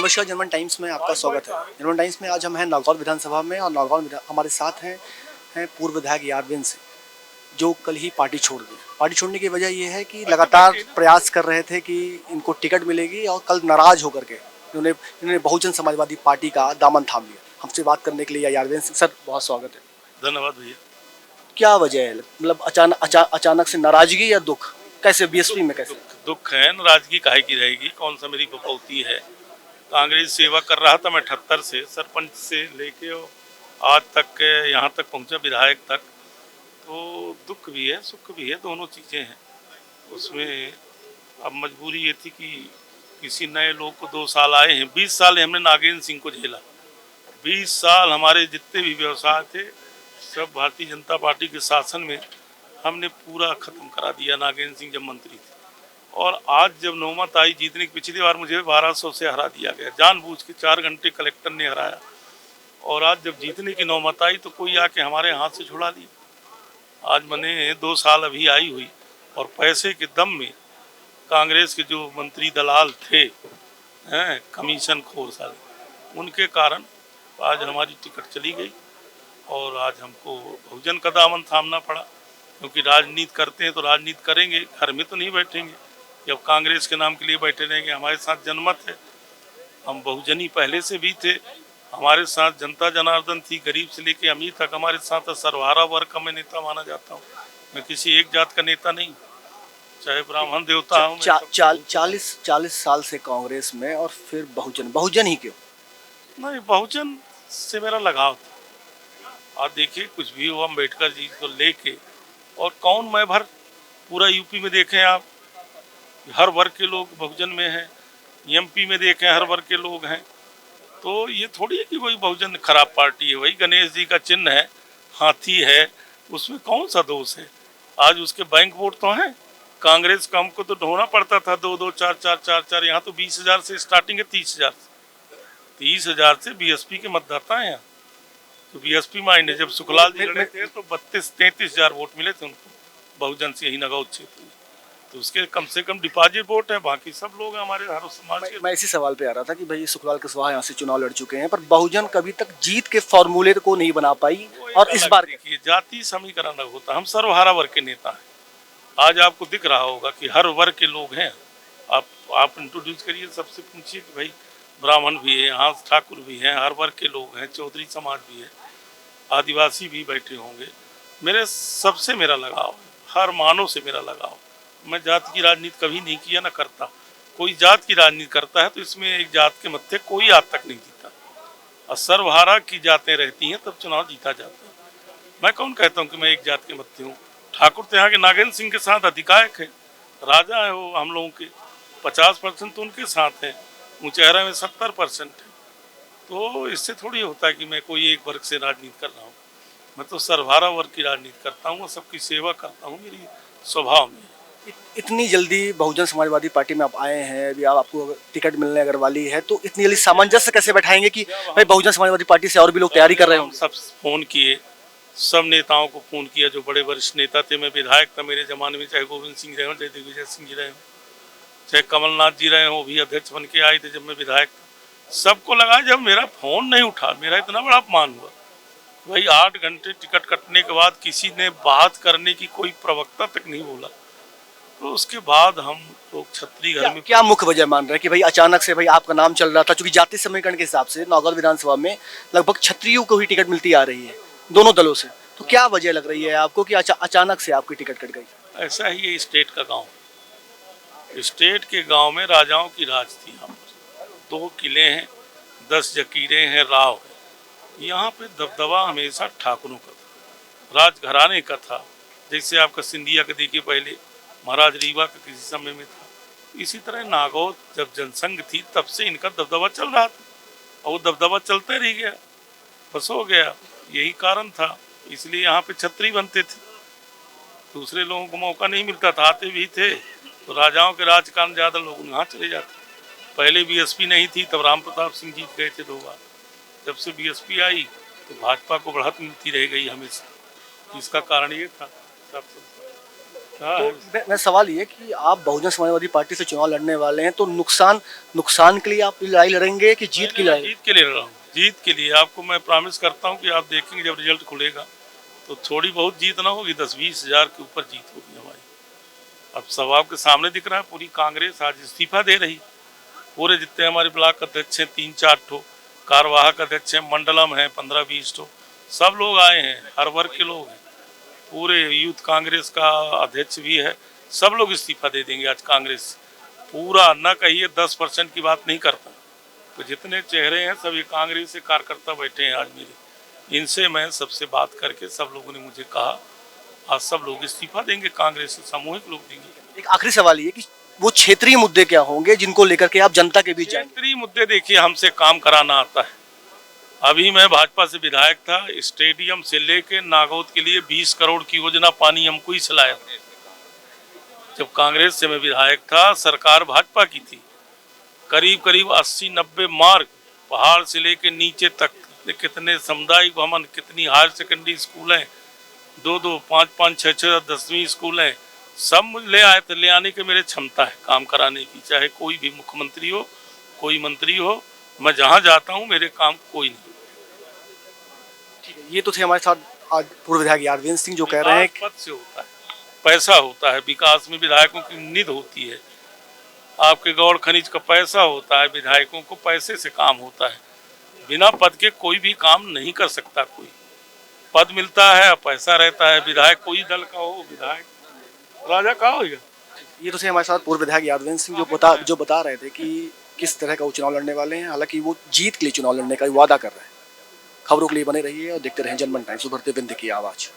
नमस्कार, जनमन टाइम्स में आपका स्वागत है। जनमन टाइम्स में आज हम हैं नागौर विधानसभा में और हमारे साथ हैं पूर्व विधायक यादवेंद्र सिंह, जो कल ही पार्टी छोड़ गए। पार्टी छोड़ने की वजह ये है कि लगातार प्रयास कर रहे थे कि इनको टिकट मिलेगी और कल नाराज होकर के इन्होंने बहुजन समाजवादी पार्टी का दामन थाम लिया। हमसे बात करने के लिए यादवेंद्र सिंह सर, बहुत स्वागत है। धन्यवाद भैया। क्या वजह है, मतलब अचानक से नाराजगी या दुख? कैसे बीएसपी में कैसे दुख है, नाराजगी काहे की रहेगी? कौन सा मेरी बपौती है? कांग्रेस सेवा कर रहा था मैं 78 से, सरपंच से लेके आज तक यहाँ तक पहुँचा, विधायक तक। तो दुख भी है सुख भी है, दोनों चीज़ें हैं उसमें। अब मजबूरी ये थी कि किसी नए लोग को 2 साल आए हैं। 20 साल हमने नागेंद्र सिंह को झेला। 20 साल हमारे जितने भी व्यवसाय थे सब भारतीय जनता पार्टी के शासन में हमने पूरा ख़त्म करा दिया, नागेंद्र सिंह जब मंत्री थे। और आज जब नौमत आई जीतने की, पिछली बार मुझे 1200 से हरा दिया गया, जानबूझ के 4 घंटे कलेक्टर ने हराया। और आज जब जीतने की नौमत आई तो कोई आके हमारे हाथ से छुड़ा दी। आज मैंने 2 साल अभी आई हुई और पैसे के दम में कांग्रेस के जो मंत्री दलाल थे, कमीशन खोर साले, उनके कारण आज हमारी टिकट चली गई और आज हमको बहुजन का दामन थामना पड़ा। क्योंकि राजनीति करते हैं तो राजनीति करेंगे, घर में तो नहीं बैठेंगे। जब कांग्रेस के नाम के लिए बैठे रहेंगे, हमारे साथ जनमत है, हम बहुजनी पहले से भी थे, हमारे साथ जनता जनार्दन थी, गरीब से लेके अमीर तक हमारे साथ। सर्वहारा वर्ग का मैं नेता माना जाता हूँ, मैं किसी एक जात का नेता नहीं, चाहे ब्राह्मण देवता हूँ। 40 साल से कांग्रेस में और फिर बहुजन ही क्यों? नहीं, बहुजन से मेरा लगाव था। आप देखिए, कुछ भी हो, अम्बेडकर जी को लेके, और कौन मैं भर पूरा यूपी में देखें आप, हर वर्ग के लोग बहुजन में हैं। एमपी में देखें हर वर्ग के लोग हैं। तो ये थोड़ी है कि कोई बहुजन खराब पार्टी है। वही गणेश जी का चिन्ह है, हाथी है, उसमें कौन सा दोष है? आज उसके बैंक वोट तो हैं। कांग्रेस का हमको तो ढोना पड़ता था 2-2, 4-4, 4-4, यहाँ तो 20,000 से स्टार्टिंग है, 30,000 से। 30,000 से बीएसपी के मतदाता हैं यहाँ। तो बीएसपी माइंड है। जब सुखलाल जी लड़े थे तो 32-33,000 वोट मिले थे उनको बहुजन से, यही नगौद क्षेत्र। तो उसके कम से कम डिपॉजिट वोट है, बाकी सब लोग हमारे हर समाज के। मैं इसी सवाल पे आ रहा था कि भाई सुखलाल कुशवाहा यहाँ से चुनाव लड़ चुके हैं, पर बहुजन कभी तक जीत के फॉर्मूले को नहीं बना पाई। और इस बार देखिए, जाति समीकरण होता, हम सर्वहारा वर्ग के नेता हैं। आज आपको दिख रहा होगा कि हर वर्ग के लोग हैं। आप इंट्रोड्यूस करिए, सबसे पूछिए कि भाई ब्राह्मण भी है, हाँ ठाकुर भी हैं, हर वर्ग के लोग हैं, चौधरी समाज भी है, आदिवासी भी बैठे होंगे। सबसे मेरा लगाव है, हर मानव से मेरा लगाव। मैं जात की राजनीति कभी नहीं किया, ना करता। कोई जात की राजनीति करता है तो इसमें एक जात के मत्थे कोई आज तक नहीं जीता। और सर्वहारा की जातें रहती हैं तब चुनाव जीता जाता है। मैं कौन कहता हूँ कि मैं एक जात के मत्थे हूँ? ठाकुर तो यहाँ के नागेंद्र सिंह के साथ अधिकायक है, राजा है वो हम लोगों के। 50% तो उनके साथ है, मुचेहरा में 70% है। तो इससे थोड़ी होता है कि मैं कोई एक वर्ग से राजनीति कर रहा हूँ। मैं तो सर्वहारा वर्ग की राजनीति करता हूँ और सबकी सेवा करता हूँ, मेरी स्वभाव में। इतनी जल्दी बहुजन समाजवादी पार्टी में आप आए हैं, अभी आपको टिकट मिलने अगर वाली है तो इतनी जल्दी सामंजस्य कैसे बैठाएंगे कि भाई बहुजन समाजवादी पार्टी से और भी लोग तैयारी कर रहे होंगे? सब फोन किए, सब नेताओं को फ़ोन किया जो बड़े वरिष्ठ नेता थे। मैं विधायक था मेरे ज़माने में, चाहे गोविंद सिंह रहे हो, चाहे दिग्विजय सिंह जी रहे हो, चाहे कमलनाथ जी रहे हो, भी अध्यक्ष बन के आए थे जब मैं विधायक था। सबको लगा, जब मेरा फ़ोन नहीं उठा, मेरा इतना बड़ा अपमान हुआ। भाई 8 घंटे टिकट कटने के बाद किसी ने बात करने की कोई प्रवक्ता तक नहीं बोला। तो उसके बाद हम लोग छतरी घर में क्या मुख्य वजह मान रहे हैं कि भाई अचानक से भाई आपका नाम चल रहा था? क्योंकि जाति समीकरण के हिसाब से नागौर विधानसभा में लगभग क्षत्रियों को ही टिकट मिलती आ रही है दोनों दलों से। तो क्या वजह लग रही है आपको कि अचानक से आपकी टिकट कट गई? ऐसा ही है, स्टेट का गांव, स्टेट के गांव में राजाओं की राज थी। यहाँ पर 2 किले हैं, 10 जकीरें हैं, राव है। यहाँ पे दबदबा हमेशा ठाकुरों का था, राजघराने का था। जैसे आपका सिंधिया का देखिए, पहले महाराज रीवा का किसी समय में था। इसी तरह नागौर जब जनसंघ थी तब से इनका दबदबा चल रहा था और वो दबदबा चलते रह गया, बस हो गया। यही कारण था, इसलिए यहाँ पे छतरी बनते थे। दूसरे लोगों को मौका नहीं मिलता था, आते भी थे तो राजाओं के राज कारण ज़्यादा लोग यहाँ चले जाते। पहले बीएसपी नहीं थी तब राम प्रताप सिंह जीत गए थे 2 बार। जब से बीएसपी आई तो भाजपा को बढ़त मिलती रह गई हमेशा। इसका कारण ये था। हाँ, तो मैं सवाल ये कि आप बहुजन समाजवादी पार्टी से चुनाव लड़ने वाले हैं, तो नुकसान के लिए आप लड़ाई लड़ेंगे कि जीत की लड़ाई? जीत के लिए लड़ रहा हूँ, जीत के लिए। आपको मैं प्रॉमिस करता हूँ कि आप देखेंगे जब रिजल्ट खुलेगा तो थोड़ी बहुत जीत ना होगी, 10-20 हज़ार के ऊपर जीत होगी हमारी। अब सब आपके सामने दिख रहा है, पूरी कांग्रेस आज इस्तीफा दे रही। पूरे जितने हमारे ब्लॉक अध्यक्ष हैं, 3-4 ठो कार्यवाहक अध्यक्ष हैं, मंडलम हैं 15-20 ठो, सब लोग आए हैं, हर वर्ग के लोग हैं। पूरे यूथ कांग्रेस का अध्यक्ष भी है, सब लोग इस्तीफा दे देंगे आज कांग्रेस। पूरा न कहिए 10% की बात नहीं करता, तो जितने चेहरे हैं सब ये कांग्रेस से कार्यकर्ता बैठे हैं आज मेरे। इनसे मैं सबसे बात करके सब लोगों ने मुझे कहा आज सब लोग इस्तीफा देंगे, कांग्रेस से सामूहिक लोग देंगे। एक आखिरी सवाल ये कि वो क्षेत्रीय मुद्दे क्या होंगे जिनको लेकर के आप जनता के बीच जाएंगे? क्षेत्रीय मुद्दे देखिए, हमसे काम कराना आता है। अभी मैं भाजपा से विधायक था, स्टेडियम से लेके नागौद के लिए 20 करोड़ की योजना पानी हमको ही चलाया। जब कांग्रेस से मैं विधायक था, सरकार भाजपा की थी, करीब करीब 80-90 मार्ग पहाड़ से लेके नीचे तक, कितने सामुदायिक भवन, कितनी हायर सेकेंडरी स्कूल हैं, 2-2, 5-5, 6-6, 10वीं स्कूल हैं, सब ले आए थे। ले आने के मेरे क्षमता है काम कराने की, चाहे कोई भी मुख्यमंत्री हो, कोई मंत्री हो, मैं जहाँ जाता हूँ मेरे काम कोई नहीं। ठीक है, ये तो थे हमारे साथ आज पूर्व विधायक यादवेंद्र सिंह जो कह रहे हैं पद से होता है, पैसा होता है, विकास में विधायकों की नीड होती है। आपके गौड़ खनिज का पैसा होता है, विधायकों को पैसे से काम होता है। बिना पद के कोई भी काम नहीं कर सकता कोई। पद मिलता है, पैसा रहता है। विधायक कोई दल का हो, विधायक राजा का होगा। ये तो थे हमारे साथ पूर्व विधायक यादवेंद्र सिंह जो बता रहे थे कि किस तरह का वो चुनाव लड़ने वाले हैं। हालांकि वो जीत के लिए चुनाव लड़ने का वादा कर रहे हैं। खबरों के लिए बने रहिए और देखते रहें जनमन टाइम्स, उभरते बिंदु की आवाज़।